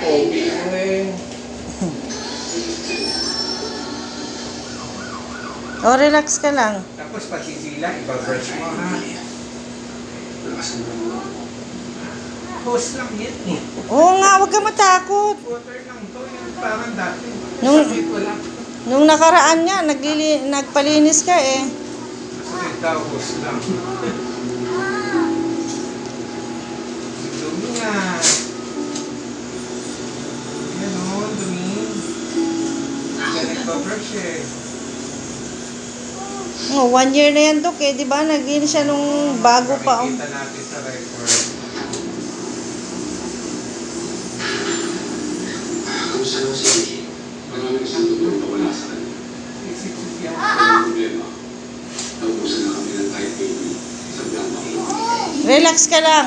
pogi eh. O, relax ka lang. Tapos pati sila, ibabrush mo ha. Hose lang yan eh. Oo nga, huwag ka matakot. Water lang to, yung parang dati. Nung- Sakit wala. Nung nakaraan nga, nagpalinis ka eh. Sakit daw, hose lang. Dumi nga. Yan o, dumi. Siya nagbabrush eh. Oh, 1 year na yan, Dok eh. Di ba? Naglinis siya nung bago pa. Makikita natin sa record. Kamusta lang si Vicky? Maraming isang tulong na wala sa kanya. Isip-isip yan. Walang problema. Naubusan na kami ng kahit baby. Isang gama. Relax ka lang.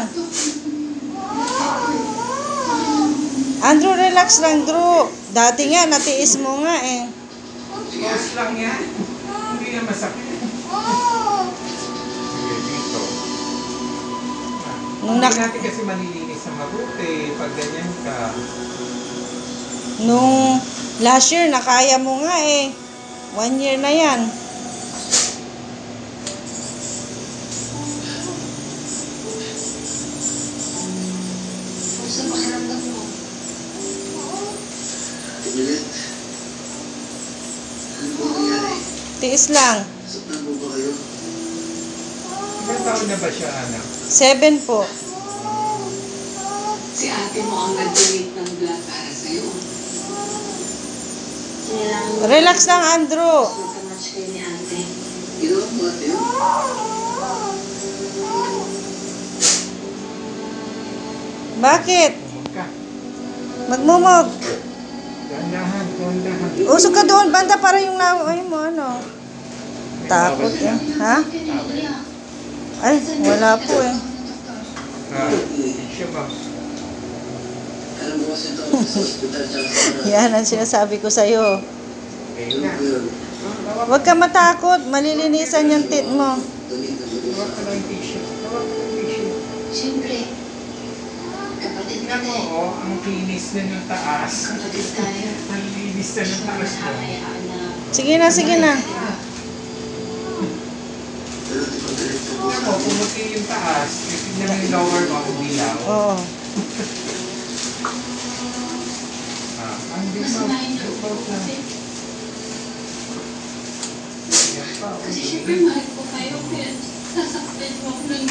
Andrew, relax lang, Drew. Dati nga, natiis mo nga eh. Hose lang yan. Hindi na masakit. Sige, dito. Nung Hindi natin kasi malilinis na mabuti pag ganyan ka. Nung last year, nakaya mo nga eh. 1 year na yan. Kamusta pakiramdam mo? Timilit. Ano po nangyari? Tiis lang. Saktan mo ba kayo? Ilang taon na ba siya, anak? 7 po. Si ate mo ang nag-donate ng blood para sa'yo. Relax lang, Andrew. Magkamatch kayo ni ate. Ginawa mo ate yun? Bakit? Umog ka. Magmumog. Dahan-dahan, dahan-dahan. Usog ka doon, banda para yung ay mo, ano. Takot eh. Ha? Ay, wala po eh. Siya ba? Alam mo kasi ito sa hospital tsaka sa Yan ang sinasabi ko sa'yo. Okay Alam na. ko yun. Huwag ka matakot, malilinisan yung tit mo. Donate na Tawag ka lang tissue. Tawag ka lang tissue. Siyempre, kapatid Tingnan mo, kita eh. oh, ang kinis na ng taas. Kapatid tayo. Ang linis na ng taas mo. Nakakayaan na. Sige na, sige na. Pero di ba diretso mo? Tingnan mo, pumuti yung taas. Tingnan mo yung lower mo, umilaw. Oo. Ang di Mas mo, mahal na support po na. kasi. Yan pa, Kasi okay. syempre mahal ko kayo. Kaya sasaktan mo ako ng